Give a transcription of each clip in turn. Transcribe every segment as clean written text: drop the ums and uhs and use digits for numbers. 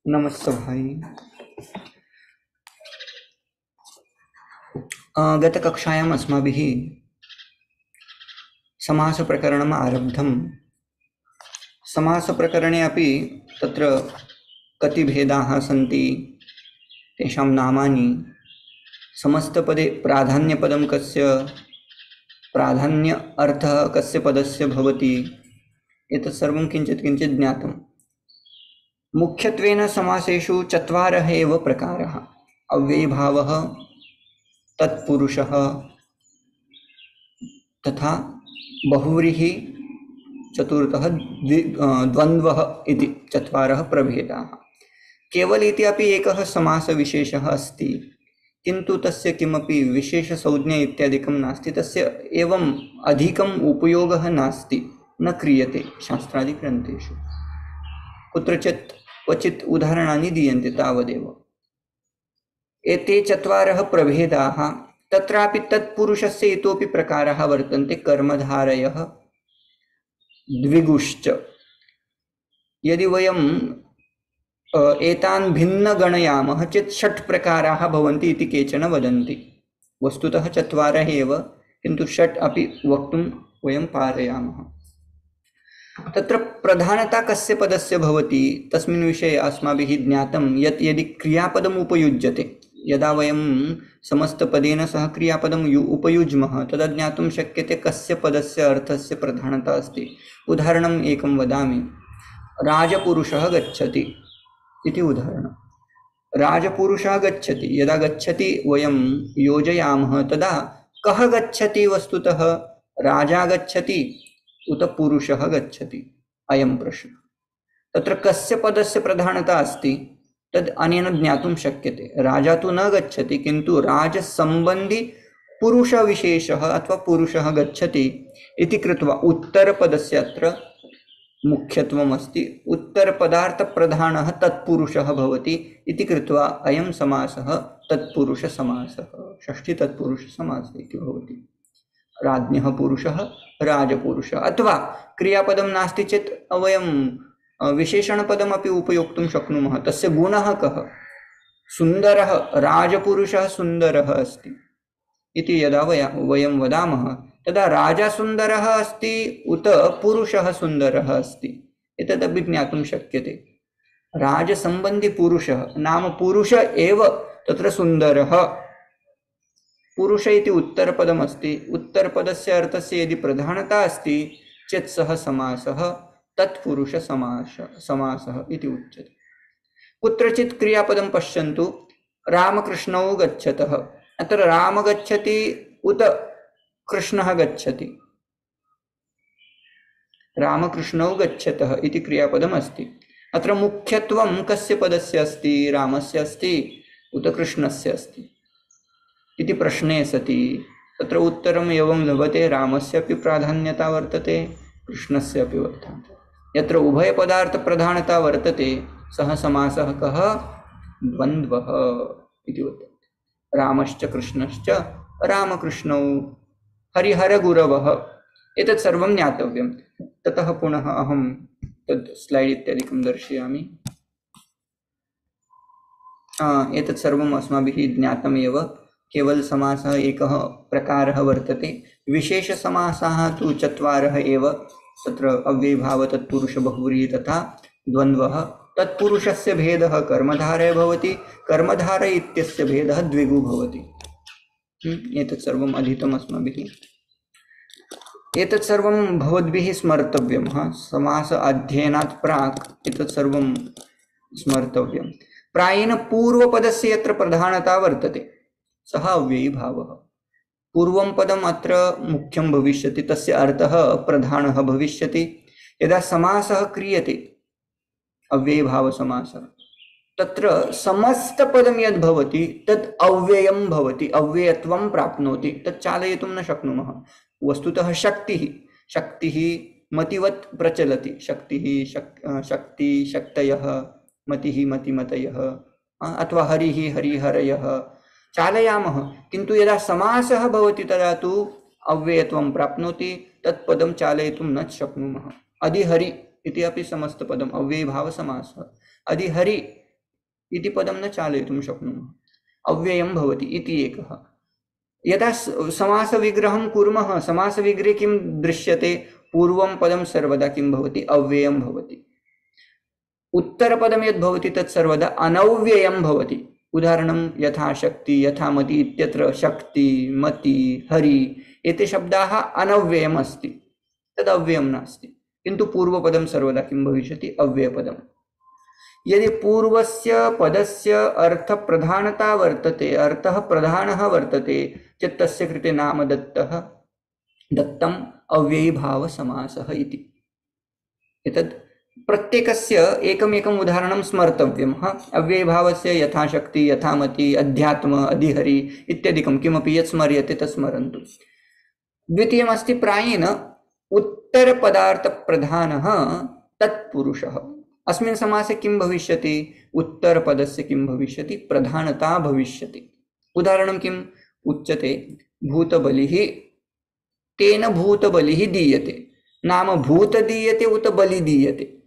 नमस्ते भाई। गतकक्षायाम् अस्माभिः समासप्रकरणम् आरब्धं। समासप्रकरणे अपि तत्र कति भेदाः सन्ति, तेषां नामानि, समस्तपदे प्राधान्यपदं कस्य, प्राधान्य अर्थः कस्य पदस्य भवति, एतत् सर्वं किञ्चित् किञ्चित् ज्ञातम्। मुख्यत्वेन समासेषु चत्वारः एव प्रकाराः: अव्ययीभावः, तत्पुरुषः तथा बहुव्रीहि, चतुर्थः द्वन्द्वः इति चत्वारः प्रभेदाः। केवल इति अपि एकः समासविशेषः अस्ति, किन्तु तस्य किमपि विशेषसंज्ञा इत्यादिकं नास्ति, तस्य एवम् अधिकम् उपयोगः नास्ति, न क्रियते शास्त्रादिग्रन्थेषु। कुत्रचित् क्वचित् उदाहरणानि दीयन्ते, तावदेव। एते चत्वारः प्रभेदाः। तत्रापि तत्पुरुषस्य इतोपि प्रकाराः वर्तन्ते, कर्मधारयः, द्विगुश्च। यदि वयं एतान् भिन्न गणयामः चेत् षट् प्रकाराः भवन्ति इति केचन वदन्ति। वस्तुतः चत्वारः एव, किन्तु षट् अपि वक्तुं वयं पारयामः। तत्र प्रधानता कस्य पदस्य भवति तस्मिन् विषये अस्माभिः ज्ञातं यत् यदि क्रियापदम् उपयुज्यते, यदा वयं समस्तपदेन सह क्रियापदम् उपयुज्मः तदा ज्ञातुं शक्यते कस्य पदस्य अर्थस्य प्रधानता अस्ति। उदाहरणम् एकं वदामि। राजपुरुषः गच्छति इति उदाहरणं। राजपुरुषः गच्छति, यदा गच्छति वयं योजयामः तदा कः गच्छति वस्तुतः, राजा गच्छति उत पुरुषः गच्छति, अयं प्रश्नः। तत्र कस्य पदस्य प्रधानता अस्ति तद् अनेन ज्ञातुं शक्यते। राजा तु न गच्छति, किन्तु राजसम्बन्धी पुरुषविशेषः अथवा पुरुषः गच्छति इति कृत्वा उत्तरपदस्य अत्र मुख्यत्वम् अस्ति। उत्तरपदार्थप्रधानः तत्पुरुषः भवति इति कृत्वा अयं समासः तत्पुरुषसमासः, षष्ठीतत्पुरुषसमासः इति भवति। राज्ञः पुरुषः, राजपुरुषः। अथवा क्रियापदं नास्ति चेत् वयं विशेषणपदमपि उपयोक्तुं शक्नुमः। तस्य गुणः कः? सुन्दरः, राजपुरुषः सुन्दरः अस्ति इति यदा वयं वदामः तदा राजा सुन्दरः अस्ति उत पुरुषः सुन्दरः अस्ति एतदपि ज्ञातुं शक्यते। राजसम्बन्धी पुरुषः नाम पुरुष एव तत्र सुन्दरः। पुरुष इति उत्तरपदमस्ति, उत्तरपदस्य अर्थस्य यदि प्रधानता अस्ति चेत् सः समासः तत्पुरुषसमासः इति उच्यते। कुत्रचित् क्रियापदं पश्यन्तु, रामकृष्णौ गच्छतः। अत्र राम गच्छति उत कृष्णः गच्छति। रामकृष्णौ गच्छतः इति क्रियापदम् अस्ति। अत्र मुख्यत्वं कस्य पदस्य अस्ति? रामस्य अस्ति उत कृष्णस्य अस्ति इति प्रश्ने सति तत्र उत्तरम् एवं लभते, रामस्यापि प्राधान्यता वर्तते, कृष्णस्यापि वर्तते। यत्र उभयपदार्थप्रधानता वर्तते सः समासः कः? द्वन्द्वः इति वर्तते। रामश्च कृष्णश्च, रामकृष्णौ, हरिहरगुरवः, एतत् सर्वं ज्ञातव्यं। ततः पुनः अहं तद् स्लैड् इत्यादिकं दर्शयामि। एतत् सर्वम् अस्माभिः ज्ञातमेव। केवल समासः एकः प्रकारः वर्तते, विशेषसमासाः तु चत्वारः एव। तत्र अव्ययीभाव, तत्पुरुष, बहुव्रीहि तथा द्वन्द्वः। तत्पुरुषस्य भेदः कर्मधारय भवति, कर्मधारय इत्यस्य भेदः द्विगु भवति। एतत् सर्वम् अधीतम् अस्माभिः। एतत् सर्वं भवद्भिः स्मर्तव्यं। समास अध्ययनात् प्राक् एतत् सर्वं स्मर्तव्यं। प्रायेण पूर्वपदस्य यत्र प्रधानता वर्तते सः अव्ययीभावः। पूर्वं पदम् अत्र मुख्यं भविष्यति, तस्य अर्थः प्रधानः भविष्यति। यदा समासः क्रियते अव्ययीभावसमासः, तत्र समस्तपदं यद् भवति तद् अव्ययं भवति, अव्ययत्वं प्राप्नोति, तत् चालयितुं न शक्नुमः। वस्तुतः शक्तिः मतिवत् प्रचलति। शक्ति शक्तयः, मतिः मतिमतयः, अथवा हरिः हरिहरयः चालयामः, किन्तु यदा समासः भवति तदा तु अव्ययत्वं प्राप्नोति, तत्पदं चालयितुं न शक्नुमः। अधिहरि इति अपि समस्तपदम् अव्ययीभावसमासः। अधिहरि इति पदं न चालयितुं शक्नुमः, अव्ययं भवति इति एकः। यदा समासविग्रहं कुर्मः, समासविग्रहे किं दृश्यते, पूर्वं पदं सर्वदा किं भवति, अव्ययं भवति। उत्तरपदं यद् भवति तत् सर्वदा अनव्ययं भवति। उदाहरणं यथा शक्ति, यथा मति इत्यत्र शक्ति, मति, हरि एते शब्दाः अनव्ययम् अस्ति, तद् अव्ययं नास्ति। किन्तु पूर्वपदं सर्वदा किं भविष्यति, अव्ययपदम्। यदि पूर्वस्य पदस्य अर्थप्रधानता वर्तते, अर्थः प्रधानः वर्तते चेत् तस्य कृते नाम दत्तम् अव्ययीभावसमासः इति। एतद् प्रत्येकस्य एकमेकम् उदाहरणं स्मर्तव्यं। अव्ययीभावस्य यथा शक्ति, यथा मति, अध्यात्म, अधिहरि इत्यादिकं किमपि यत् स्मर्यते तत् स्मरन्तु। द्वितीयमस्ति प्रायेण उत्तरपदार्थप्रधानः तत्पुरुषः। अस्मिन् समासे किं भविष्यति, उत्तरपदस्य किं भविष्यति, प्रधानता भविष्यति। उदाहरणं किम् उच्यते, भूतबलिः, तेन भूतबलिः दीयते, नाम भूत दीयते उत बलि दीयते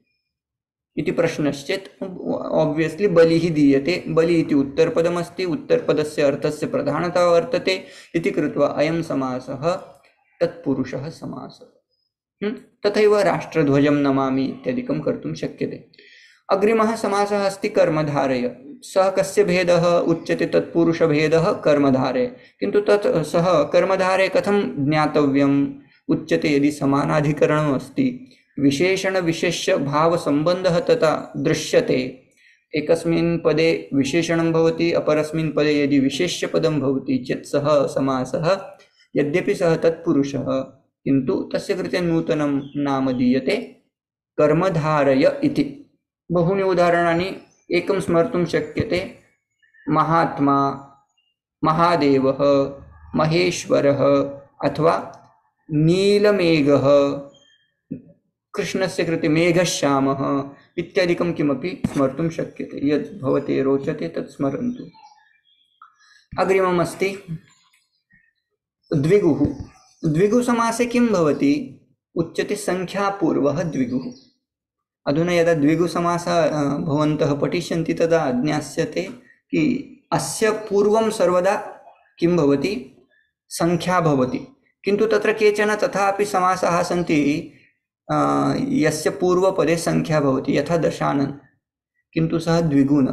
इति प्रश्नश्चेत् ऑब्वियसली बलिः दीयते। बलि इति उत्तरपदमस्ति, उत्तरपदस्य अर्थस्य प्रधानता वर्तते इति कृत्वा अयं समासः तत्पुरुषः समासः। तथैव राष्ट्रध्वजं नमामि इत्यादिकं कर्तुं शक्यते। अग्रिमः समासः अस्ति कर्मधारय। सः कस्य भेदः उच्यते, तत्पुरुषभेदः कर्मधारय। किन्तु तत् सः कर्मधारय कथं ज्ञातव्यम् उच्यते, यदि समानाधिकरणम् अस्ति, विशेषणविशेष्यभावसम्बन्धः तथा दृश्यते, एकस्मिन् पदे विशेषणं भवति, अपरस्मिन् पदे यदि विशेष्यपदं भवति चेत् सः समासः, यद्यपि सः तत्पुरुषः, किन्तु तस्य कृते नूतनं नाम दीयते कर्मधारय इति। बहूनि उदाहरणानि एकं स्मर्तुं शक्यते। महात्मा, महादेवः, महेश्वरः अथवा नीलमेघः, कृष्णस्य कृते मेघश्यामः इत्यादिकं किमपि स्मर्तुं शक्यते। यद् भवते रोचते तत् स्मरन्तु। अग्रिमम् अस्ति द्विगुः। द्विगुसमासे किं भवति उच्यते, संख्यापूर्वः द्विगुः। अधुना यदा द्विगुसमासः भवन्तः पठिष्यन्ति तदा ज्ञास्यते कि अस्य पूर्वं सर्वदा किं भवति, संख्या भवति। किन्तु तत्र केचन तथापि समासाः सन्ति यस्य पूर्वपदे संख्या भवति, यथा दशानन्, किन्तु सः द्विगुण,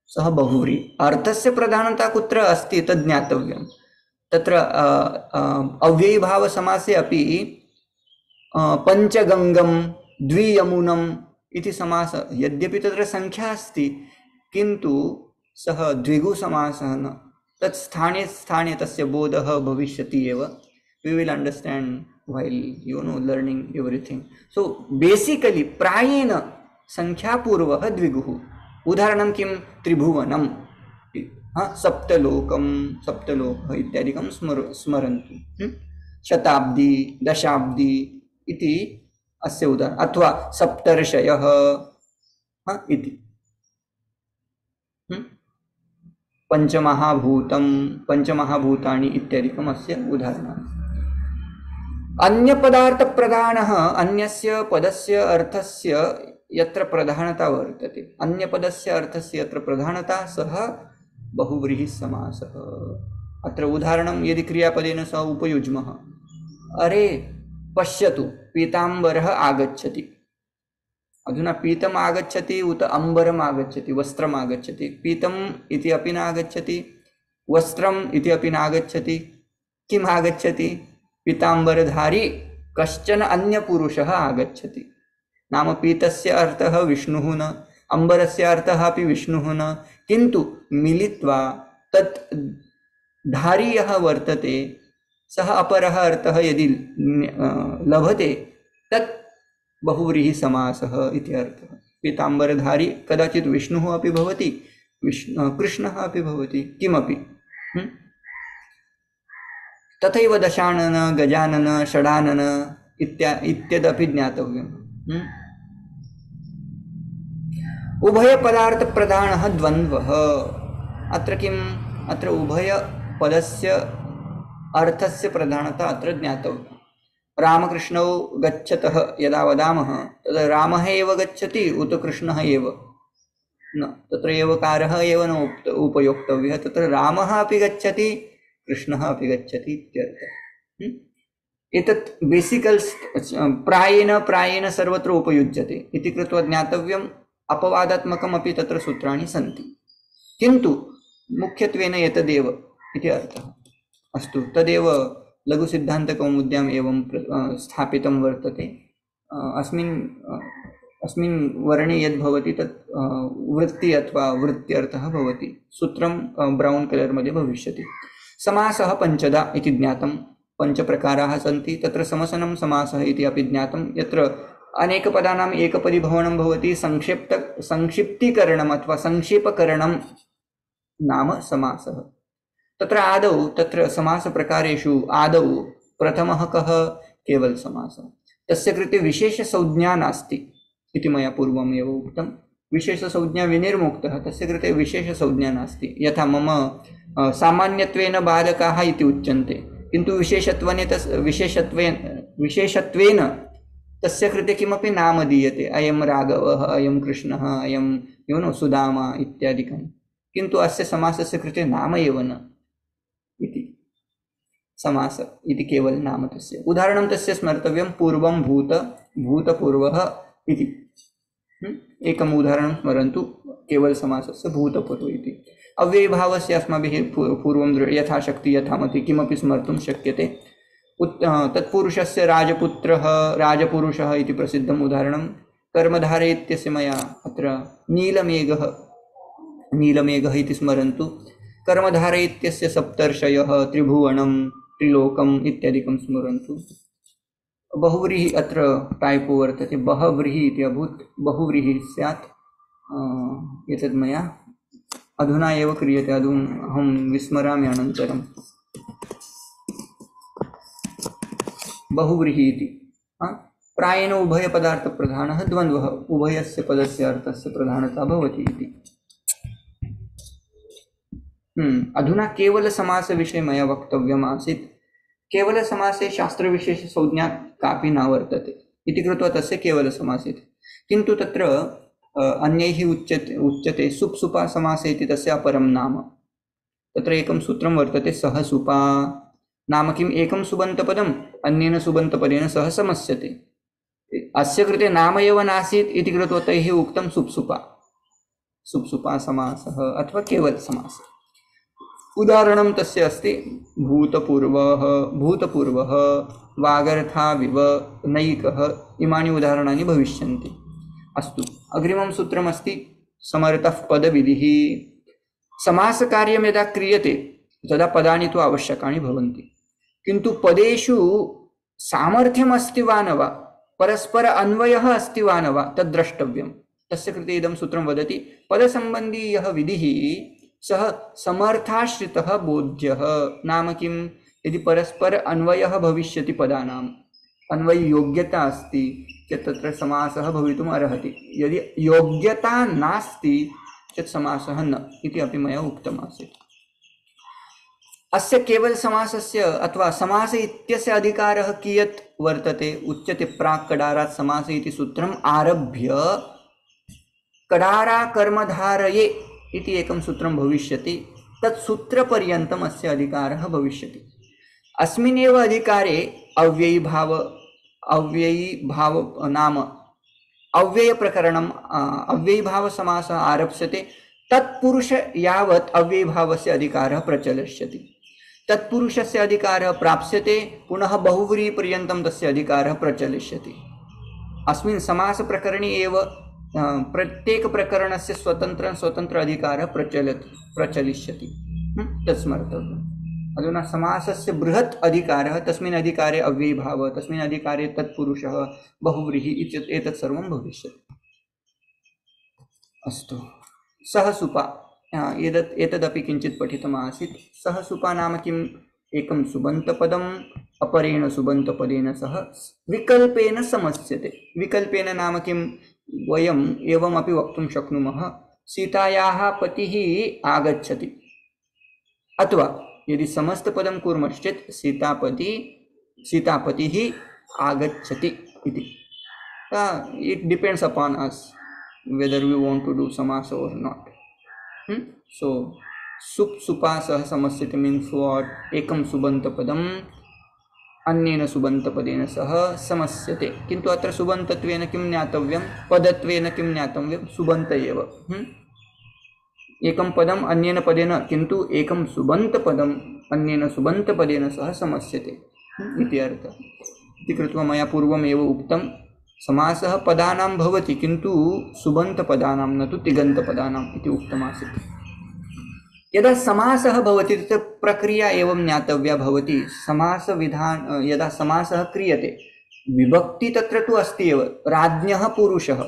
सः बहुव्री। अर्थस्य प्रधानता कुत्र अस्ति तद् ज्ञातव्यं। तत्र अव्ययीभावसमासे अपि पञ्चगङ्गं द्वियमुनम् इति समासः, यद्यपि तत्र संख्या अस्ति किन्तु सः द्विगुसमासः न, तत् स्थाने स्थाने तस्य बोधः भविष्यति एव। We will understand while learning everything. So basically प्रायेण संख्यापूर्वः द्विगुः। उदाहरणं किं, त्रिभुवनं, सप्तलोकं, सप्तलोकः इत्यादिकं स्मरन्तु। शताब्दी, दशाब्दी इति अस्य उदाहरणम्, अथवा सप्तर्षयः इति। पंचमहाभूतं, पंचमहाभूतानि इत्यादिकम् अस्य उदाहरणानि। अन्यपदार्थप्रधानः, अन्यस्य पदस्य अर्थस्य यत्र प्रधानता वर्तते, अन्यपदस्य अर्थस्य यत्र प्रधानता, सः बहुव्रीहि समासः। अत्र उदाहरणं यदि क्रियापदेन सह उपयुज्मः, अरे पश्यतु पीताम्बरः आगच्छति। अधुना पीतम् आगच्छति उत अम्बरम् आगच्छति, वस्त्रम् आगच्छति। पीतम् इति अपि न आगच्छति, वस्त्रम् इति अपि न आगच्छति। किम् आगच्छति, पीताम्बरधारी कश्चन अन्यपुरुषः आगच्छति। नाम पीतस्य अर्थः विष्णुः न, अम्बरस्य अर्थः अपि विष्णुः न, किन्तु मिलित्वा तत् धारी यः वर्तते सः अपरः अर्थः यदि लभते तत् बहुव्रीहि समासः इति अर्थः। पीताम्बरधारी कदाचित् विष्णुः अपि भवति, कृष्णः अपि भवति, किमपि। तथैव दशानन, गजानन, षडानन इत्यदपि ज्ञातव्यम्। उभयपदार्थप्रधानः द्वन्द्वः। अत्र किम्, अत्र उभयपदस्य अर्थस्य प्रधानता अत्र ज्ञातव्यम्। रामकृष्णौ गच्छतः यदा वदामः तदा रामः एव गच्छति उत कृष्णः एव, न, तत्र एवकारः एव न उपयोक्तव्यः। तत्र रामः अपि गच्छति, कृष्णः अपि गच्छति इत्यर्थः। एतत् बेसिकल्स् प्रायेण सर्वत्र उपयुज्यते इति कृत्वा ज्ञातव्यम्। अपवादात्मकम् अपि तत्र सूत्राणि सन्ति, किन्तु मुख्यत्वेन एतदेव इति अर्थः। अस्तु, तदेव लघुसिद्धान्तकौमुद्याम् एवं स्थापितं वर्तते। अस्मिन् वर्णे यद् भवति तत् वृत्ति अथवा वृत्त्यर्थः भवति। सूत्रं ब्रौन् कलर् मध्ये भविष्यति। समासः पञ्चधा इति ज्ञातं। पञ्चप्रकाराः सन्ति। तत्र समसनं समासः इति अपि ज्ञातं, यत्र अनेकपदानाम् एकपदी भवनं भवति। संक्षिप्तीकरणम् अथवा संक्षेपकरणं नाम समासः। तत्र आदौ तत्र समासप्रकारेषु आदौ प्रथमः कः? केवलसमासः। तस्य कृते विशेषसंज्ञा नास्ति इति मया पूर्वमेव उक्तं। विशेषसंज्ञा विनिर्मुक्तः, तस्य कृते विशेषसंज्ञा नास्ति। यथा मम सामान्यत्वेन बालकाः इति उच्यन्ते, किन्तु विशेषत्वेन तस्य कृते किमपि नाम दीयते। अयं राघवः, अयं कृष्णः, अयं सुदामा इत्यादिकं, किन्तु अस्य समासस्य कृते नाम एव न इति। समास इति केवल नाम तस्य। उदाहरणं तस्य स्मर्तव्यं। पूर्वं भूत, भूतपूर्वः इति। एकम् उदाहरणं स्मरन्तु केवलसमासस्य भूतपूर्व इति। अव्ययीभावस्य अस्माभिः पूर्वं यथाशक्ति यथामति किमपि स्मर्तुं शक्यते। तत्पुरुषस्य राजपुत्रः, राजपुरुषः इति प्रसिद्धम् उदाहरणं। कर्मधारे इत्यस्य मया अत्र नीलमेघः इति स्मरन्तु। कर्मधारे इत्यस्य सप्तर्षयः, त्रिभुवनं, त्रिलोकम् इत्यादिकं स्मरन्तु। बहुव्रीहि अत्र टाइपो वर्तते, बहव्रीहि इति अभूत्, बहुव्रीहि स्यात्। एतद् मया अधुना एव क्रियते, अहं विस्मरामि अनन्तरं। बहुव्रीहि इति प्रायेण उभयपदार्थप्रधानः द्वन्द्वः, उभयस्य पदस्य अर्थस्य प्रधानता भवति इति। अधुना केवलसमासविषये मया वक्तव्यम् आसीत्। केवलसमासे शास्त्रविशेषसंज्ञा कापि न वर्तते इति कृत्वा तस्य केवलसमास इति। किन्तु तत्र अन्यैः उच्यते सुप्सुपा समासे इति तस्य अपरं नाम। तत्र एकं सूत्रं वर्तते, सह सुपा नाम किम्? एकं सुबन्तपदम् अन्येन सुबन्तपदेन सह समस्यते। अस्य कृते नाम एव नासीत् इति कृत्वा तैः उक्तं सुप्सुपा, सुप्सुपा समासः अथवा केवलसमासः। उदाहरणं तस्य अस्ति भूतपूर्वः, वागर्थाविव, नैकः, इमानि उदाहरणानि भविष्यन्ति। अस्तु, अग्रिमं सूत्रमस्ति समर्थः पदविधिः। समासकार्यं यदा क्रियते तदा पदानि तु आवश्यकानि भवन्ति, किन्तु पदेषु सामर्थ्यम् अस्ति वा न वा, परस्पर अन्वयः अस्ति वा न वा तद् द्रष्टव्यं। तस्य कृते इदं सूत्रं वदति, पदसम्बन्धी यः विधिः सः समर्थाश्रितः बोध्यः। नाम किं? यदि परस्पर अन्वयः भविष्यति पदानाम्, अन्वययोग्यता अस्ति चेत् तत्र समासः भवितुम् अर्हति। यदि योग्यता नास्ति चेत् समासः न इति अपि मया उक्तम् आसीत्। अस्य केवल समासस्य अथवा समास इत्यस्य अधिकारः कियत् वर्तते? उच्यते प्राक् कडारात् समास इति सूत्रम् आरभ्य कडारा कर्मधारये इति एकं सूत्रं भविष्यति। तत् सूत्रपर्यन्तम् अस्य अधिकारः भविष्यति। अस्मिन्नेव अधिकारे अव्ययी भाव नाम अव्ययप्रकरणम्, अव्ययीभावसमासः आरप्स्यते। तत्पुरुष यावत् अव्ययीभावस्य अधिकारः प्रचलिष्यति। तत्पुरुषस्य अधिकारः प्राप्स्यते, पुनः बहुव्रीहिपर्यन्तं तस्य अधिकारः प्रचलिष्यति। अस्मिन् समासप्रकरणे एव प्रत्येकप्रकरणस्य स्वतन्त्र अधिकारः प्रचलिष्यति। तत् स्मर्तव्यम्। अधुना समासस्य बृहत् अधिकारः, तस्मिन् अधिकारे अव्ययीभावः, तस्मिन् अधिकारे तत्पुरुषः, बहुव्रीहि एतत् सर्वं भविष्यति। अस्तु, सह सुपा एतदपि किञ्चित् पठितम् आसीत्। सह सुपा नाम किम्? एकं सुबन्तपदम् अपरेण सुबन्तपदेन सह विकल्पेन समस्यते। विकल्पेन नाम किं? वयम् एवमपि वक्तुं शक्नुमः, सीतायाः पतिः आगच्छति, अथवा यदि समस्तपदं कुर्मश्चेत् सीतापतिः आगच्छति इति। इट् डिपेण्ड्स् अपान् अस्। whether we want to do samasa or not. So sup supa sah samasyate means what? Ekam subanta padam अन्येन सुबन्तपदेन सह समस्यते, किन्तु अत्र सुबन्तत्वेन किं ज्ञातव्यं, पदत्वेन किं ज्ञातव्यं, सुबन्त एव। एकं पदम् अन्येन पदेन, किन्तु एकं सुबन्तपदम् अन्येन सुबन्तपदेन सह समस्यते इति अर्थः। इति कृत्वा मया पूर्वमेव उक्तं, समासः पदानां भवति किन्तु सुबन्तपदानां न तु तिङन्तपदानाम् इति उक्तमासीत्। यदा समासः भवति तत्र प्रक्रिया एवं ज्ञातव्या भवति। समास विधान यदा समासः क्रियते, विभक्ति तत्र तु अस्ति एव, राज्ञः पुरुषः,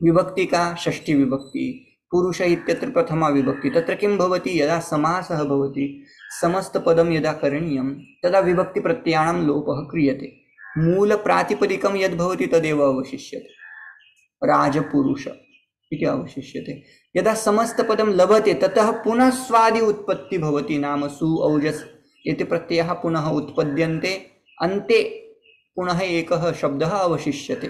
विभक्ति का षष्ठी विभक्ति, पुरुष इत्यत्र प्रथमा विभक्ति। तत्र किं भवति, यदा समासः भवति समस्तपदं यदा करणीयं तदा विभक्ति प्रत्ययाणां लोपः क्रियते, मूल प्रातिपदिकं यद् भवति तदेव अवशिष्यते, राजपुरुष इति अवशिष्यते। यदा समस्तपदं लभते ततः पुनः स्वादि उत्पत्ति भवति, नाम सु औजस् इति प्रत्ययः पुनः उत्पद्यन्ते, अन्ते पुनः एकः शब्दः अवशिष्यते,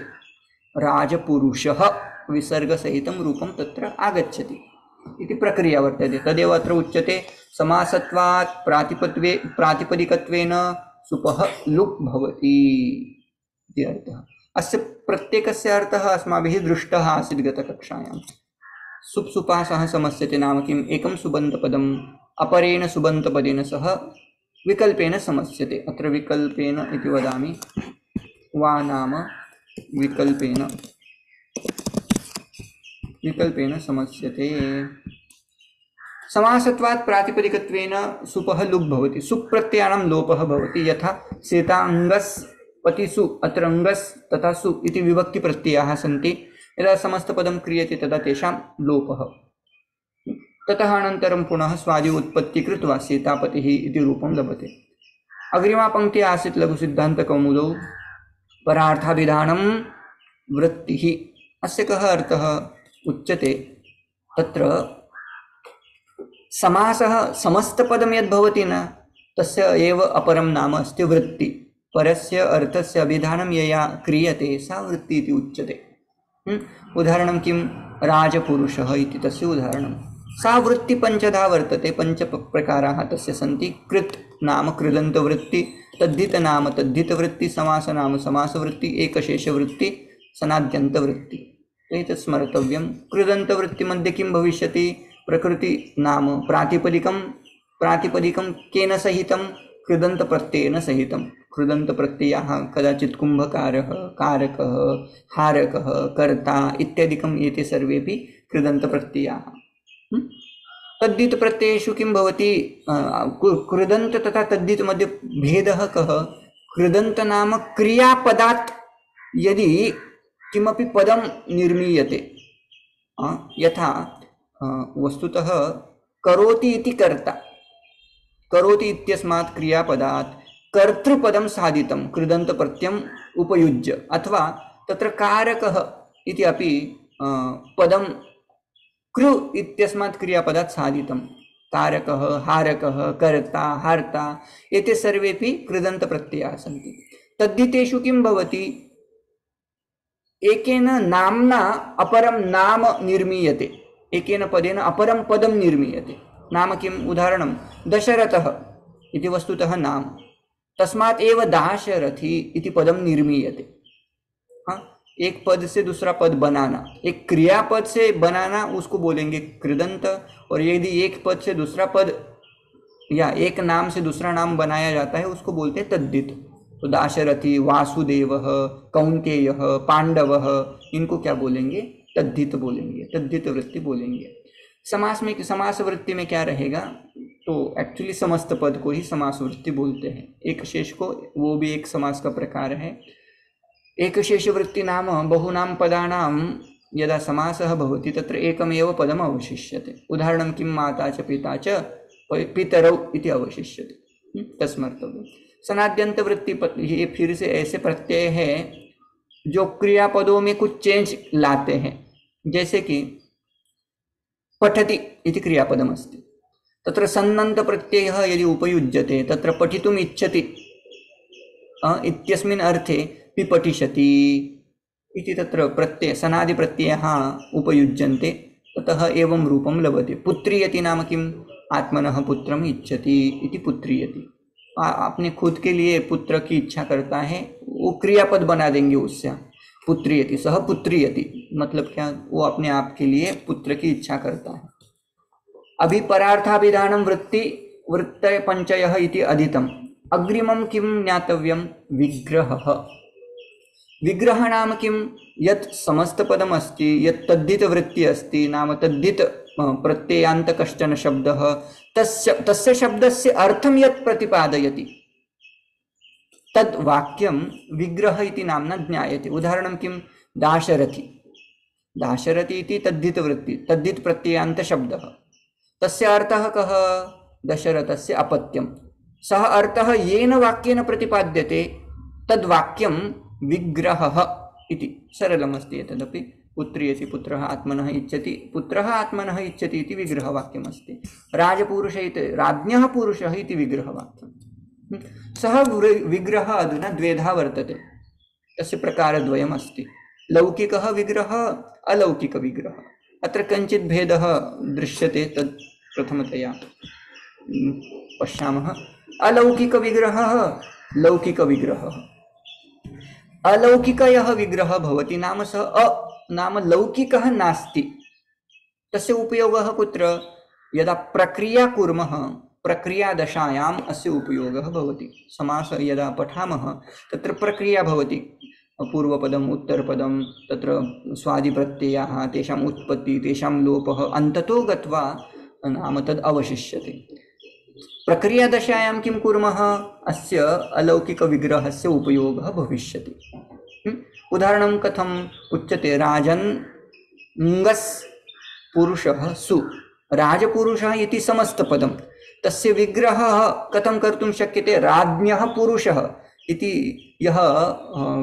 राजपुरुषः विसर्गसहितं रूपं तत्र आगच्छति इति प्रक्रिया वर्तते। तदेव अत्र उच्यते समासत्वात् प्रातिपदिकत्वेन सुपः लुक् भवति इति अर्थः। अस्य प्रत्येकस्य अर्थः अस्माभिः दृष्टः आसीत् गतकक्षायां। सुप् सुपा सह समस्यते नाम किम्, एकं सुबन्तपदम् अपरेण सुबन्तपदेन सह विकल्पेन समस्यते। अत्र विकल्पेन इति वदामि, वा नाम विकल्पेन समस्यते। समासत्वात् प्रातिपदिकत्वेन सुपः लुक् भवति, सुप्रत्ययाणां लोपः भवति। यथा सेताङ्गस् पतिसु, अत्र अङ्गस् तथा सु इति विभक्ति प्रत्ययाः सन्ति। यदा समस्तपदं क्रियते तदा तेषां लोपः। ततः अनन्तरं पुनः स्वादि उत्पत्ति कृत्वा सीतापतिः इति रूपं लभते। अग्रिमा पङ्क्तिः आसीत् लघुसिद्धान्तकौमुदौ, परार्थाभिधानं वृत्तिः। अस्य कः अर्थः उच्यते, तत्र समासः समस्तपदं यद् भवति न, तस्य एव अपरं नाम अस्ति वृत्ति। परस्य अर्थस्य अभिधानं यया क्रियते सा वृत्ति इति उच्यते। उदाहरणं किं, राजपुरुषः इति तस्य उदाहरणं। सा वृत्ति पञ्चधा वर्तते, पञ्च प्रकाराः तस्य सन्ति। कृत् नाम कृदन्तवृत्ति, तद्धित नाम तद्धितवृत्ति, समास नाम समासवृत्ति, एकशेषवृत्ति, सनाद्यन्तवृत्ति। एतत् स्मर्तव्यं। कृदन्तवृत्तिमध्ये किं भविष्यति, प्रकृति नाम प्रातिपदिकं केन सहितं, कृदन्तप्रत्ययेन सहितं। कृदन्तप्रत्ययाः कदाचित् कुम्भकारः, कारकः, हारकः, कर्ता इत्यादिकम् एते सर्वेपि कृदन्तप्रत्ययाः। तद्धित प्रत्ययेषु किं भवति, कृदन्त तथा तद्धित मध्ये भेदः कः, कृदन्त नाम क्रियापदात् यदि किमपि पदं निर्मीयते, यथा वस्तुतः करोति इति कर्ता, करोति इत्यस्मात् क्रियापदात् कर्तृपदं साधितं कृदन्तप्रत्ययम् उपयुज्य, अथवा तत्र कारकः इति अपि पदं कृ इत्यस्मात् क्रियापदात् साधितं। कारकः, हारकः, कर्ता, हर्ता एते सर्वेपि कृदन्तप्रत्ययाः सन्ति। तद्धितेषु किं भवति, एकेन नाम्ना अपरं नाम निर्मीयते, एकेन पदेन अपरं पदं निर्मीयते। नाम किम्, उदाहरणं दशरथः इति वस्तुतः नाम, तस्मात् एव दाशरथी इति पदं निर्मीयते। एक पद से दूसरा पद बनाना, एक क्रियापद से बनाना उसको बोलेंगे कृदंत, और यदि एक पद से दूसरा पद या एक नाम से दूसरा नाम बनाया जाता है उसको बोलते हैं तद्धित। तो दाशरथी, वासुदेवः, कौन्तेयः, पांडवः, इनको क्या बोलेंगे, तद्धित बोलेंगे, तद्धित वृत्ति बोलेंगे। समास वृत्ति में क्या रहेगा, तो एक्चुअली समस्त पद को ही समास वृत्ति बोलते हैं। एक शेष को, वो भी एक समास का प्रकार है। एक शेष वृत्ति नाम बहुनां पदानां यदा समासः भवति तत्र एकमेव पदम् अवशिष्यते। उदाहरणं किं, माता च पिता च पितरौ इति अवशिष्यते, तस्मर्तव्यम्। सनाद्यंत वृत्ति ये फिर से ऐसे प्रत्यय है जो क्रियापदों में कुछ चेंज लाते हैं। जैसे कि पठति इति क्रियापदमस्ति, तत्र सन्नन्त प्रत्ययः यदि उपयुज्यते, तत्र पठितुम् इच्छति इत्यस्मिन् अर्थे पिपठिष्यति इति तत्र प्रत्यय सनादि प्रत्ययः उपयुज्यन्ते ततः एवं रूपं लभते। पुत्रीयति नाम किम्? आत्मनः पुत्रम इच्छति इति पुत्रीयति। आपने खुद के लिए पुत्र की इच्छा करता है, वो क्रियापद बना देंगे उससे, पुत्रीयति, सह पुत्रीयति, मतलब क्या? वो अपने आप के लिए पुत्र की इच्छा करता है। अभी परार्थाभिधानं वृत्तय पंचयः इति अधीतम्। अग्रिमं किं ज्ञातव्यं? विग्रहः। विग्रह नाम किं? यत् समस्तपदम् अस्ति, यत् तद्धित वृत्ति अस्ति, नाम तद्धित प्रत्ययान्त कश्चन शब्दः, तस्य शब्दस्य अर्थं यत् प्रतिपादयति तद् वाक्यं विग्रह इति नाम्ना ज्ञायते। उदाहरणं किं? दाशरथि। दाशरथि इति तद्धित वृत्ति, तद्धित प्रत्ययान्त शब्दः, तस्य अर्थः कः? दशरथस्य अपत्यं। सः अर्थः येन वाक्येन प्रतिपाद्यते तद् वाक्यं विग्रहः इति। सरलमस्ति एतदपि। पुत्रीयति, पुत्रः आत्मनः इच्छति, पुत्रः आत्मनः इच्छति इति विग्रहवाक्यमस्ति। राजपुरुष इति राज्ञः पुरुषः इति विग्रहवाक्यं। सः विग्रहः अधुना द्वेधा वर्तते, तस्य प्रकारद्वयमस्ति। लौकिकः विग्रहः, अलौकिकविग्रहः। अत्र कञ्चित् भेदः दृश्यते, तत् प्रथमतया पश्यामः। अलौकिकविग्रहः, लौकिकविग्रहः। अलौकिकः विग्रहः भवति नाम सः नाम लौकिकः नास्ति। तस्य उपयोगः कुत्र? यदा प्रक्रिया कुर्मः, प्रक्रियादशायाम् अस्य उपयोगः भवति। समासः यदा पठामः तत्र प्रक्रिया भवति, पूर्वपदम् उत्तरपदं, तत्र स्वादिप्रत्ययाः, तेषाम् उत्पत्ति, तेषां लोपः, अन्ततो गत्वा नाम तद् अवशिष्यते। प्रक्रियादशायां किं कुर्मः? अस्य अलौकिकविग्रहस्य उपयोगः भविष्यति। उदाहरणं कथम् उच्यते? राजन् ङस् पुरुषः सु। राजपुरुषः इति समस्तपदं, तस्य विग्रहः कथं कर्तुं शक्यते? राज्ञः पुरुषः इति यः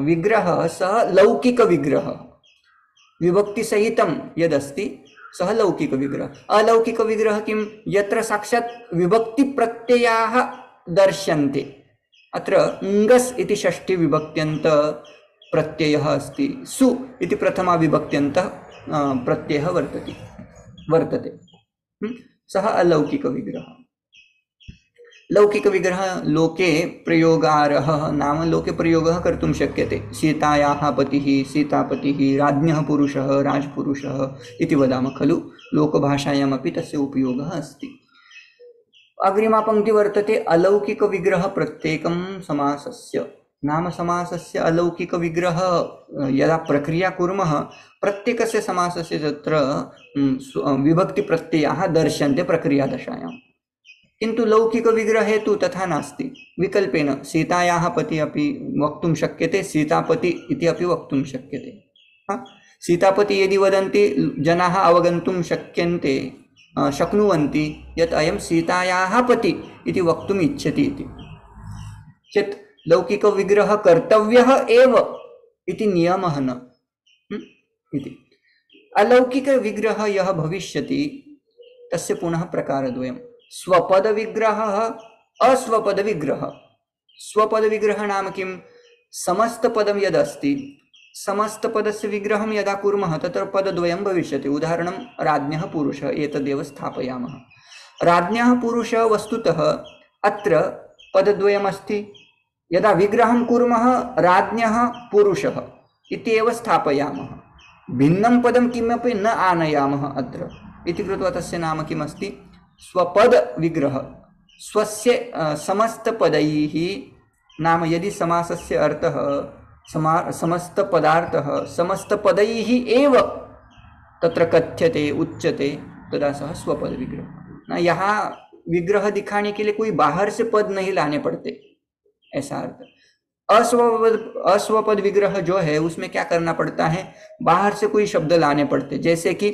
विग्रहः सः लौकिकविग्रहः, विभक्तिसहितं यदस्ति सः लौकिकविग्रहः। अलौकिकविग्रहः किं? यत्र साक्षात् विभक्तिप्रत्ययाः दर्श्यन्ते। अत्र ङस् इति षष्ठी विभक्त्यन्त प्रत्ययः अस्ति, सु इति प्रथमा विभक्त्यन्त प्रत्ययः वर्तते। सः अलौकिकविग्रहः। लौकिकविग्रहः लोके प्रयोगार्हः, नाम लोके प्रयोगः कर्तुं शक्यते। सीतायाः पतिः, सीतापतिः, राज्ञः पुरुषः, राजपुरुषः इति वदामः खलु। लोकभाषायामपि तस्य उपयोगः अस्ति। अग्रिमा पङ्क्ति वर्तते अलौकिकविग्रहः प्रत्येकं समासस्य। नाम समासस्य अलौकिकविग्रहः यदा प्रक्रिया कुर्मः, प्रत्येकस्य समासस्य तत्र विभक्तिप्रत्ययाः दर्श्यन्ते प्रक्रियादशायां। किन्तु लौकिकविग्रहे तु तथा नास्ति। विकल्पेन सीतायाः पति अपि वक्तुं शक्यते, सीतापति इति अपि वक्तुं शक्यते। सीतापति यदि वदन्ति जनाः अवगन्तुं शक्नुवन्ति यत् अयं सीतायाः पति इति वक्तुम् इच्छति इति चेत् लौकिकविग्रहः कर्तव्यः एव इति नियमः न इति। अलौकिकविग्रहः यः भविष्यति तस्य पुनः प्रकारद्वयम्। स्वपदविग्रहः, अस्वपदविग्रहः। स्वपदविग्रहः नाम किं? समस्तपदं यदस्ति, समस्तपदस्य विग्रहं यदा कुर्मः तत्र पदद्वयं भविष्यति। उदाहरणं राज्ञः पुरुषः, एतदेव स्थापयामः। राज्ञः पुरुषः वस्तुतः अत्र पदद्वयमस्ति। यदा विग्रहं कुर्मः राज्ञः पुरुषः इत्येव स्थापयामः, भिन्नं पदं किमपि न आनयामः अत्र इति कृत्वा तस्य नाम किमस्ति? स्वपदविग्रहः। स्वस्य समस्तपदैः, नाम यदि समासस्य अर्थः समस्तपदार्थः समस्तपदैः एव तत्र कथ्यते, उच्यते, तदा सः स्वपदविग्रहः। यहाँ विग्रह दिखाने के लिए कोई बाहर से पद नहीं लाने पड़ते, ऐसा अर्थ। अस्वपद विग्रह जो है उसमें क्या करना पड़ता है? बाहर से कोई शब्द लाने पड़ते, जैसे कि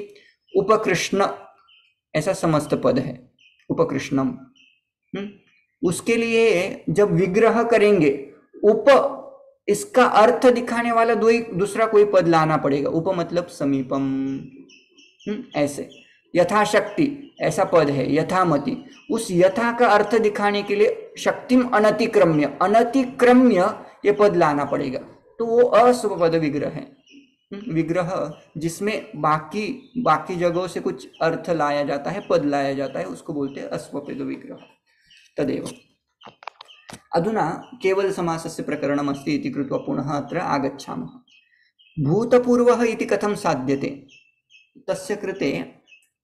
उपकृष्ण, ऐसा समस्त पद है, उपकृष्णम। उसके लिए जब विग्रह करेंगे, उप इसका अर्थ दिखाने वाला दूसरा कोई पद लाना पड़ेगा। उप मतलब समीपम, ऐसे। यथाशक्ति ऐसा पद है, यथामति, उस यथा का अर्थ दिखाने के लिए शक्तिम अनतिक्रम्य, अनतिक्रम्य ये पद लाना पड़ेगा, तो वो अस्वपद विग्रह है। विग्रह जिसमें बाकी बाकी जगहों से कुछ अर्थ लाया जाता है, पद लाया जाता है, उसको बोलते हैं अस्वपेद विग्रह। तदेव अधुना केवल समासस्य प्रकरणम् अस्ति इति कृत्वा पुनः अत्र आगच्छामः। भूतपूर्वः इति कथं साध्यते? तस्य कृते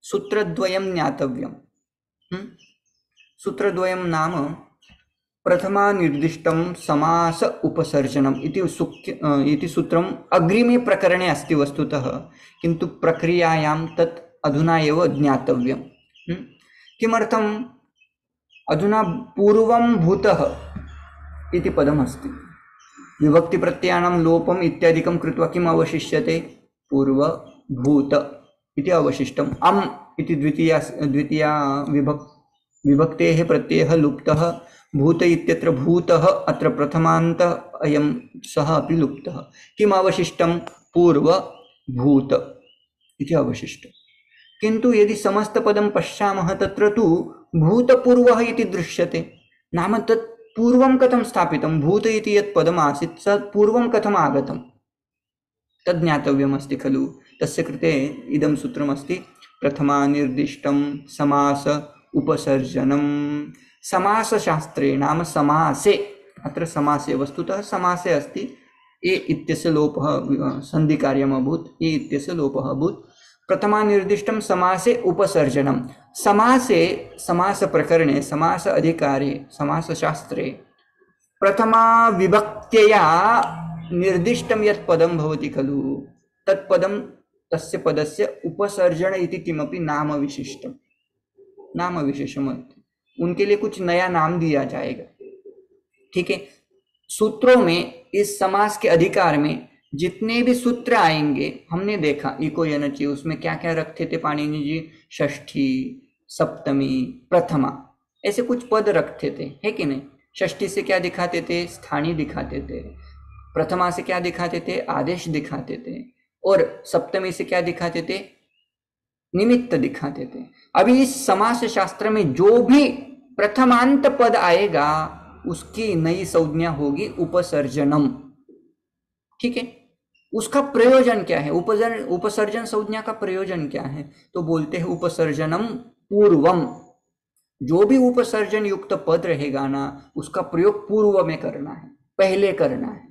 सूत्रद्वयं ज्ञातव्यं। सूत्रद्वयं नाम प्रथमा निर्दिष्टं समास उपसर्जनम् इति सूत्रम् अग्रिमे प्रकरणे अस्ति वस्तुतः, किन्तु प्रक्रियायां तत् अधुना एव ज्ञातव्यं। किमर्थम्? अधुना पूर्वं भूतः इति पदमस्ति, विभक्तिप्रत्ययानां लोपम् इत्यादिकं कृत्वा किम् अवशिष्यते? पूर्वभूत इति अवशिष्टम्। अम् इति द्वितीया विभक्तेः प्रत्ययः लुप्तः, भूत इत्यत्र भूतः, अत्र प्रथमान्त अयं सः अपि लुप्तः। किम् अवशिष्टं? पूर्वभूत इति अवशिष्टं। किन्तु यदि समस्तपदं पश्यामः तत्र तु भूतपूर्वः इति दृश्यते। नाम तत् पूर्वं कथं स्थापितं? भूत इति यत् पदम् आसीत् तत् पूर्वं कथम् आगतं तद् ज्ञातव्यमस्ति खलु। तस्य कृते इदं सूत्रमस्ति, प्रथमा निर्दिष्टं समास उपसर्जनम्। समासशास्त्रे नाम समासे, अत्र समासे वस्तुतः समासे अस्ति, ए इत्यस्य लोपः सन्धिकार्यम् अभूत्, ए इत्यस्य लोपः अभूत्। प्रथमा निर्दिष्टं समासे उपसर्जनम्। समासे, समास प्रकरणे, समास अधिकारे, समासशास्त्रे प्रथमा विभक्त्या निर्दिष्टं यत् पदं भवति खलु, तत् पदं तस्य पदस्य उपसर्जन इति किमपि नाम विशिष्टं, नाम विशेषम, उनके लिए कुछ नया नाम दिया जाएगा। ठीक है। सूत्रों में इस समास के अधिकार में जितने भी सूत्र आएंगे, हमने देखा इको यनचि, उसमें क्या क्या रखते थे पाणिनि जी? षष्ठी, सप्तमी, प्रथमा, ऐसे कुछ पद रखते थे, है कि नहीं? षष्ठी से क्या दिखाते थे? स्थानी दिखाते थे। प्रथमा से क्या दिखाते थे? आदेश दिखाते थे। और सप्तमी से क्या दिखाते थे? निमित्त दिखाते थे। अभी इस समास शास्त्र में जो भी प्रथमांत पद आएगा उसकी नई संज्ञा होगी उपसर्जनम। ठीक है। उसका प्रयोजन क्या है? उपसर्जन संज्ञा का प्रयोजन क्या है? तो बोलते हैं उपसर्जनम पूर्वम। जो भी उपसर्जन युक्त पद रहेगा ना, उसका प्रयोग पूर्व में करना है, पहले करना है।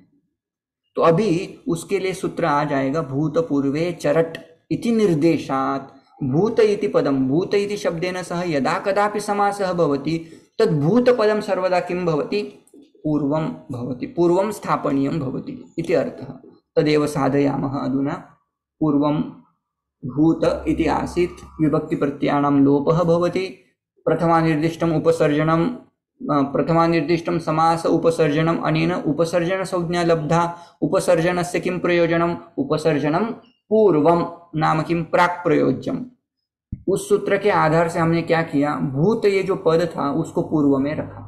तो अभी उसके लिए सूत्र आ जाएगा, भूतपूर्वे चरट इति निर्देशात्। भूत इति पदम, भूत इति शब्देन सह यदा कदापि समासः भवति तद् भूत पदम सर्वदा किं भवति? पूर्वं भवति, पूर्वं स्थापनीयं भवति इति अर्थः। तदेव साधयामः अधुना। पूर्वं भूत इति आसीत्, विभक्ति प्रत्ययानां लोपः भवति, प्रथमानिर्दिष्टम् उपसर्जनं, प्रथमानिर्दिष्टं समास उपसर्जनम्, अनेन उपसर्जन संज्ञा लब्धा। उपसर्जनस्य किं प्रयोजनम्? उपसर्जनं पूर्वं नाम किं? प्राक् प्रयोज्यम। उस सूत्र के आधार से हमने क्या किया? भूत ये जो पद था उसको पूर्व में रखा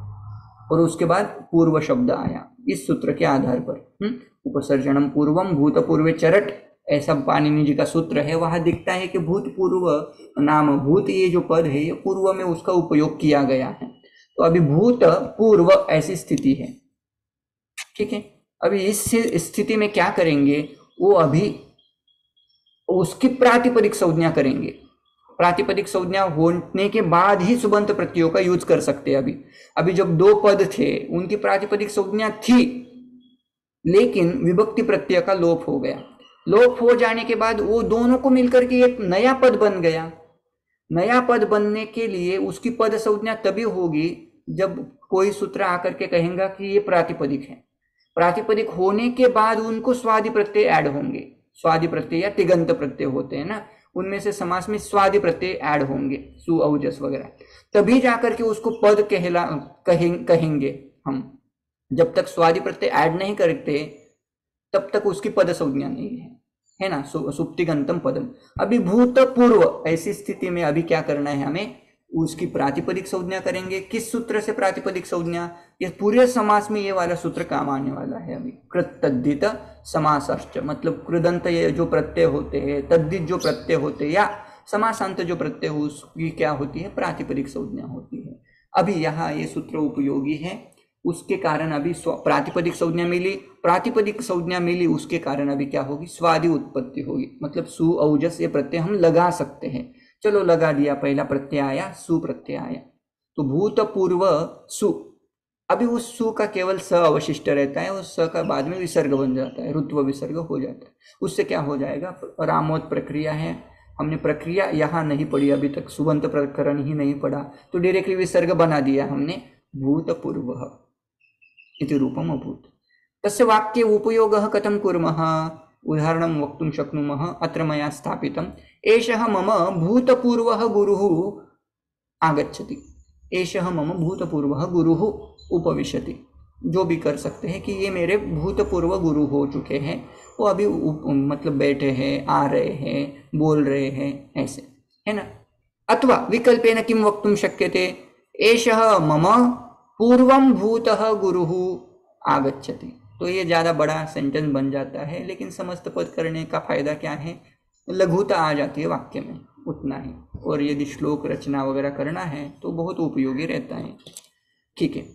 और उसके बाद पूर्व शब्द आया इस सूत्र के आधार पर। उपसर्जनम पूर्वम भूतपूर्वे चरट, ऐसा पाणिनि जी का सूत्र है। वहां दिखता है कि भूतपूर्व नाम, भूत ये जो पद है ये पूर्व में उसका उपयोग किया गया है। तो अभी भूत पूर्व ऐसी स्थिति है। ठीक है। अभी इस स्थिति में क्या करेंगे? वो अभी उसकी प्रातिपदिक संज्ञा करेंगे। प्रातिपदिक संज्ञा होने के बाद ही सुबंत प्रत्ययों का यूज कर सकते हैं। अभी जब दो पद थे उनकी प्रातिपदिक संज्ञा थी, लेकिन विभक्ति प्रत्यय का लोप हो गया। लोप हो जाने के बाद वो दोनों को मिलकर के एक नया पद बन गया। नया पद बनने के लिए उसकी पद संज्ञा तभी होगी जब कोई सूत्र आकर के कहेगा कि ये प्रातिपदिक है। प्रातिपदिक होने के बाद उनको स्वादि प्रत्यय ऐड होंगे। स्वादि प्रत्यय या तिगंत प्रत्यय होते हैं ना, उनमें से समास में स्वादि प्रत्यय ऐड होंगे, सु औजस वगैरह, तभी जाकर के उसको पद कहेंगे हम। जब तक स्वादि प्रत्यय ऐड नहीं करते तब तक उसकी पद संज्ञा नहीं है ना, सुप्तिगंतम पदम। अभी भूतपूर्व ऐसी स्थिति में अभी क्या करना है हमें? उसकी प्रातिपदिक संज्ञा करेंगे। किस सूत्र से प्रातिपदिक संज्ञा? ये पूरे समास में ये वाला सूत्र काम आने वाला है अभी। कृत तद्धित समासश्च, मतलब कृदंत ये जो प्रत्यय होते हैं, तद्धित जो प्रत्यय होते हैं, या समासांत जो प्रत्यय उसकी क्या होती है? प्रातिपदिक संज्ञा होती है। अभी यहाँ ये सूत्र उपयोगी है। उसके कारण अभी प्रातिपदिक संज्ञा मिली, प्रातिपदिक संज्ञा मिली, उसके कारण अभी क्या होगी, स्वादि उत्पत्ति होगी। मतलब सु औजस ये प्रत्यय हम लगा सकते हैं। चलो लगा दिया, पहला प्रत्यय आया, सु प्रत्यय आया, तो भूतपूर्व सु। अभी उस सु का केवल स अवशिष्ट रहता है, उस स का बाद में विसर्ग बन जाता है, ऋत्व विसर्ग हो जाता है। उससे क्या हो जाएगा, रामोद प्रक्रिया है, हमने प्रक्रिया यहाँ नहीं पढ़ी अभी तक, सुबंत प्रकरण ही नहीं पढ़ा, तो डायरेक्टली विसर्ग बना दिया हमने, भूतपूर्वः इति रूपम् अभूत्। तस्य वाक्ये उपयोगः कथं कुर्मः, उदाहरणं वक्तुं शक्नुमः। अत्र मया स्थापितम्, एषः मम भूतपूर्वः गुरुः आगच्छति, एषः मम भूतपूर्वः गुरुः उपविशति। जो भी कर सकते हैं कि ये मेरे भूतपूर्व गुरु हो चुके हैं, वो अभी मतलब बैठे हैं, आ रहे हैं, बोल रहे हैं, ऐसे है ना। अथवा विकल्पेन किं वक्तुं शक्यते, एषः मम पूर्वं भूतः गुरुः आगच्छति। तो ये ज़्यादा बड़ा सेंटेंस बन जाता है, लेकिन समस्त पद करने का फायदा क्या है, लघुता आ जाती है वाक्य में, उतना ही। और यदि श्लोक रचना वगैरह करना है तो बहुत उपयोगी रहता है। ठीक है,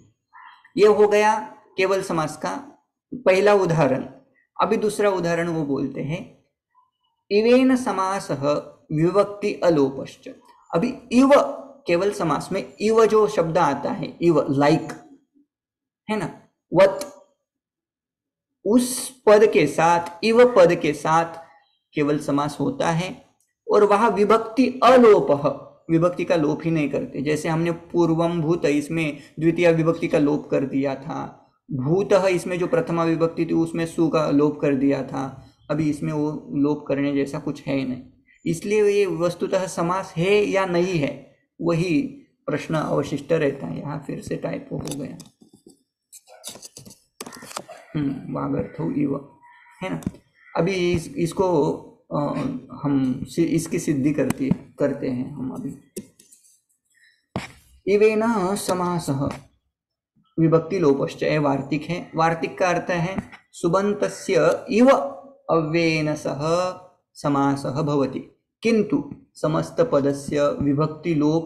ये हो गया केवल समास का पहला उदाहरण। अभी दूसरा उदाहरण वो बोलते हैं, इवेन समासः विभक्ति अलोपश्च। अभी इव केवल समास में इव जो शब्द आता है, इव लाइक है ना, वत, उस पद के साथ, इव पद के साथ केवल समास होता है, और वहां विभक्ति अलोपः, विभक्ति का लोप ही नहीं करते। जैसे हमने पूर्वम भूत, इसमें द्वितीय विभक्ति का लोप कर दिया था, भूतः इसमें जो प्रथमा विभक्ति थी उसमें सु का लोप कर दिया था, अभी इसमें वो लोप करने जैसा कुछ है ही नहीं। इसलिए ये वस्तुतः समास है या नहीं है, वही प्रश्न अवशिष्ट रहता है। यहाँ फिर से टाइपो हो गया, वागर्थो इव है ना। अभी इसको हम इसकी सिद्धि करते हैं हम अभी। इवेन समासः विभक्ति लोपश्च, वार्तिक है। वार्तिक का अर्थ है सुबन्तस्य इव अव्ययेन सह समासः भवति, किंतु समस्त पदस्य विभक्ति लोप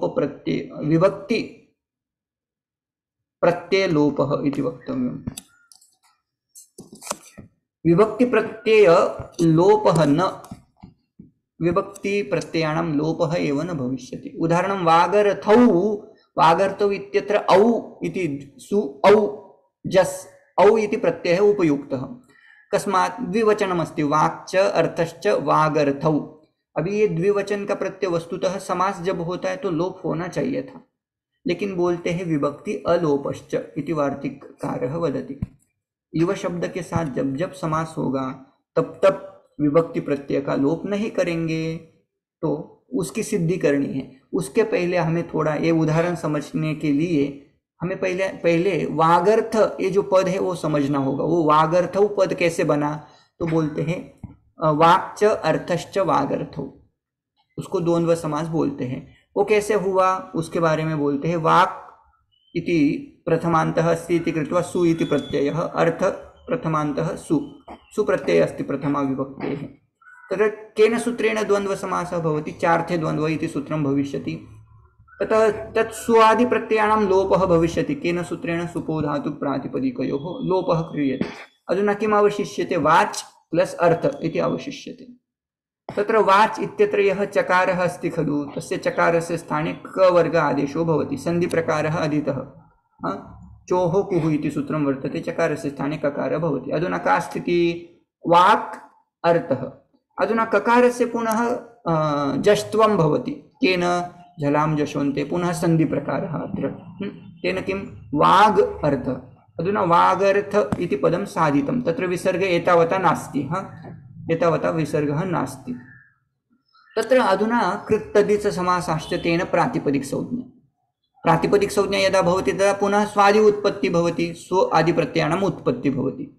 प्रत्यय लोपः इति वक्तव्यम्। विभक्ति प्रत्यय लोपः न, विभक्ति प्रत्ययाणां लोपः एव न भविष्यति। उदाहरणं वागर्थौ, वागर्थौ इत्यत्र औ इति सु औ जस् औ इति प्रत्ययः उपयुक्तः। कस्मात् द्विवचनमस्ति, वाक्च अर्थश्च वागर्थौ। अभी ये द्विवचन का प्रत्यय वस्तुतः समास जब होता है तो लोप होना चाहिए था, लेकिन बोलते हैं विभक्ति अलोपश्च इति वार्तिककारः वदति। इव शब्द के साथ जब जब समास होगा तब तब विभक्ति प्रत्यय का लोप नहीं करेंगे, तो उसकी सिद्धि करनी है। उसके पहले हमें थोड़ा ये उदाहरण समझने के लिए हमें पहले वागर्थ, ये जो पद है वो समझना होगा। वो वागर्थौ पद कैसे बना, तो बोलते हैं वाक्च अर्थश्च वागर्थौ, उसको द्वंद्व समास बोलते हैं। वो कैसे हुआ उसके बारे में बोलते हैं। वाक् इति प्रथमान्तः अस्ति इति कृत्वा सु इति प्रत्ययः, अर्थ प्रथमान्तः सु, सुप्रत्यय अस्ति प्रथमा विभक्तेः। तत्र केन सूत्रेण द्वंद्व समासः भवति, चार्थे द्वंद्व इति सूत्रं भविष्यति। ततः तत् स्वादि प्रत्ययाणां लोपः भविष्यति, केन सूत्रेण सुपो धातु प्रातिपदिकयोः लोपः क्रियते। अधुना किम् अवशिष्यते, वाच् प्लस अर्थ इति अवशिष्यते। तत्र वाच् इत्यत्र यः चकारः अस्ति खलु, तस्य चकारस्य स्थाने क वर्ग आदेशो भवति, संधि प्रकारः अधीतः। चोः कुः इति सूत्रं वर्तते, चकारस्य स्थाने ककारः भवति। अधुना का स्थितिः, वाक् अर्थः। अधुना ककारस्य पुनः जष्ट्वं भवति, केन झलां जशोन्ते, पुनः संधि प्रकारः अत्र, तेन किं वाग् अर्थ। अधुना वागर्थ इति पदं साधितं, तत्र विसर्ग एतावता नास्ति, एतावता विसर्गः नास्ति। तत्र अधुना कृत्तदिच समासाश्च तेन प्रातिपदिक संज्ञा, प्रातिपदिक संज्ञा यदा भवति तदा पुनः स्वादि उत्पत्ति भवति, स्व आदि प्रत्ययानाम् उत्पत्ति भवति।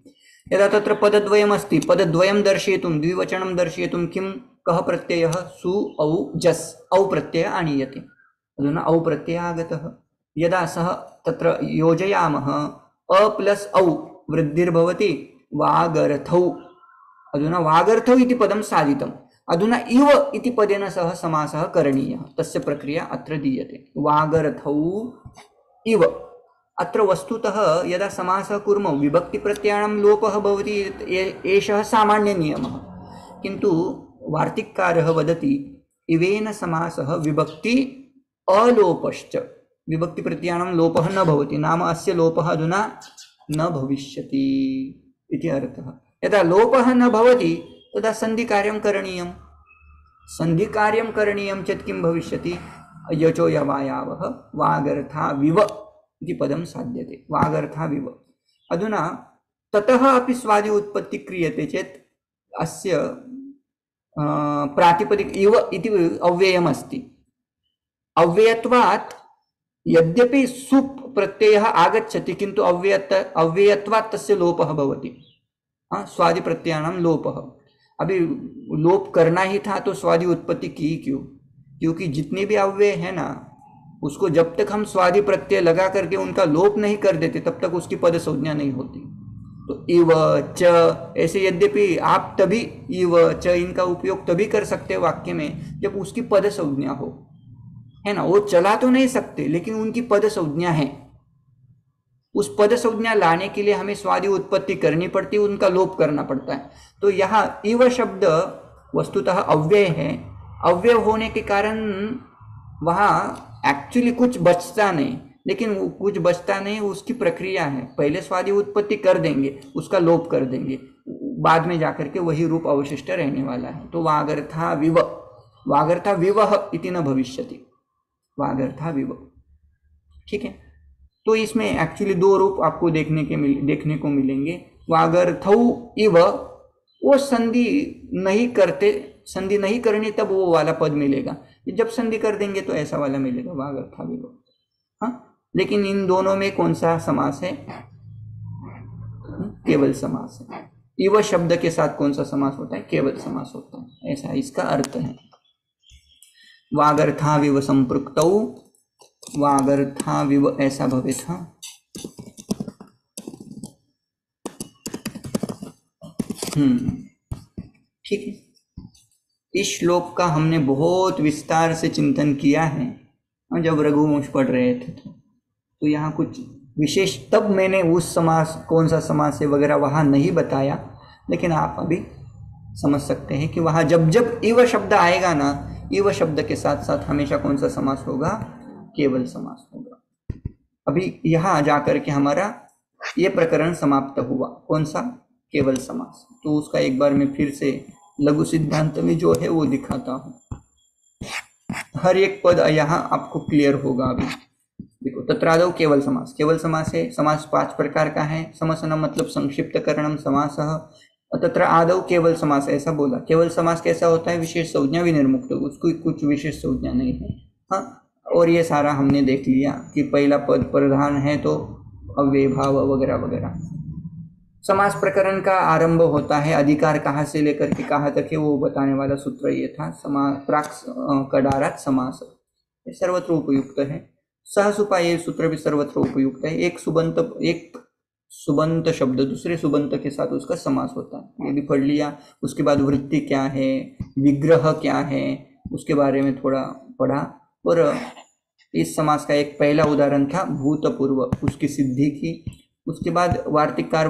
यदा तत्र पदद्वयम् अस्ति, पदद्वयं दर्शयितुं, द्विवचनं दर्शयितुं किं कः प्रत्ययः, सु औ जस् औ प्रत्ययः आनीयते। अधुना औ प्रत्ययः आगतः, यदा सः तत्र योजयामः अ प्लस औ वृद्धिर्भवति वागर्थौ। अधुना वागर्थौ इति पदं साधितम्। अधुना इव इति पदेन सह समासः करणीयः, तस्य प्रक्रिया अत्र दीयते। वागर्थौ इव, अत्र वस्तुतः यदा समासः कुर्मः विभक्तिप्रत्ययाणां लोपः भवति एषः सामान्यनियमः, किन्तु वार्तिककारः वदति इवेन समासः विभक्ति अलोपश्च, विभक्तिप्रत्ययाणां लोपः न भवति, नाम अस्य लोपः अधुना न भविष्यति इति अर्थः। यदा लोपः न भवति तदा सन्धिकार्यं करणीयं, सन्धिकार्यं करणीयं चेत् किं भविष्यति, यचो यवायावः वागर्थाविव इति पदं साध्यते, वागर्थाविव। अधुना ततः अपि स्वादि उत्पत्ति क्रियते चेत् अस्य प्रातिपदिक इव इति अव्ययम् अस्ति, अव्ययत्वात् यद्यपि सुप् प्रत्ययः आगच्छति किन्तु अव्ययत्वात् तस्य लोपः भवति, स्वादि प्रत्ययानां लोपः। अभी लोप करना ही था तो स्वादि उत्पत्ति की क्यों, क्योंकि जितने भी अव्यय है ना उसको जब तक हम स्वादि प्रत्यय लगा करके उनका लोप नहीं कर देते तब तक उसकी पद संज्ञा नहीं होती। तो इव च ऐसे यद्यपि आप तभी इव च इनका उपयोग तभी कर सकते वाक्य में जब उसकी पद संज्ञा हो, है ना, वो चला तो नहीं सकते लेकिन उनकी पद संज्ञा है। उस पद संज्ञा लाने के लिए हमें स्वादि उत्पत्ति करनी पड़ती है, उनका लोप करना पड़ता है। तो यहाँ इव शब्द वस्तुतः अव्यय है, अव्यय होने के कारण वहाँ एक्चुअली कुछ बचता नहीं, लेकिन वो कुछ बचता नहीं उसकी प्रक्रिया है, पहले स्वादि उत्पत्ति कर देंगे उसका लोप कर देंगे, बाद में जाकर के वही रूप अवशिष्ट रहने वाला है। तो वागर्था विव, वागर्था विवह इति न भविष्यति, वागर्था विव, ठीक है। तो इसमें एक्चुअली दो रूप आपको देखने को मिलेंगे। वागर्थौ इव, वो संधि नहीं करते, संधि नहीं करनी तब वो वाला पद मिलेगा, जब संधि कर देंगे तो ऐसा वाला मिलेगा वागर्था विव। हाँ, लेकिन इन दोनों में कौन सा समास है, केवल समास है। इव शब्द के साथ कौन सा समास होता है, केवल समास होता है, ऐसा इसका अर्थ है। वागर्था विव संपृक्तौ, वागर्था विव ऐसा भवेत्। ठीक है। इस श्लोक का हमने बहुत विस्तार से चिंतन किया है जब रघुवंश पढ़ रहे थे, तो यहाँ कुछ विशेष, तब मैंने उस समास कौन सा समास है वगैरह वहाँ नहीं बताया, लेकिन आप अभी समझ सकते हैं कि वहाँ जब जब इव शब्द आएगा ना, इव शब्द के साथ साथ हमेशा कौन सा समास होगा, केवल समास होगा। अभी यहाँ जाकर के हमारा ये प्रकरण समाप्त हुआ, कौन सा, केवल समास। तो उसका एक बार मैं फिर से लघु सिद्धांत में जो है वो दिखाता हूँ, हर एक पद यहाँ आपको क्लियर होगा। अभी देखो, तत्रादौ केवल समास, केवल समास है, समास 5 प्रकार का है। समसनम मतलब संक्षिप्त करणम समासः, तत्र आदौ केवल समास ऐसा बोला। केवल समास कैसा होता है, विशेष संज्ञा विनिर्मुक्त, उसको कुछ विशेष संज्ञा नहीं है। हाँ, और ये सारा हमने देख लिया कि पहला पद प्रधान है तो अव्यय भाव वगैरह वगैरह। समास प्रकरण का आरंभ होता है, अधिकार कहाँ से लेकर के कहाँ तक है वो बताने वाला सूत्र ये था। प्राक कडारात समास, सर्वत्र उपयुक्त है। सहसुपा ये सूत्र भी सर्वत्र उपयुक्त है। एक सुबंत शब्द दूसरे सुबंत के साथ उसका समास होता है, ये भी पढ़ लिया। उसके बाद वृत्ति क्या है, विग्रह क्या है, उसके बारे में थोड़ा पढ़ा। और इस समास का एक पहला उदाहरण था भूतपूर्व, उसकी सिद्धि की। उसके बाद वार्तिककार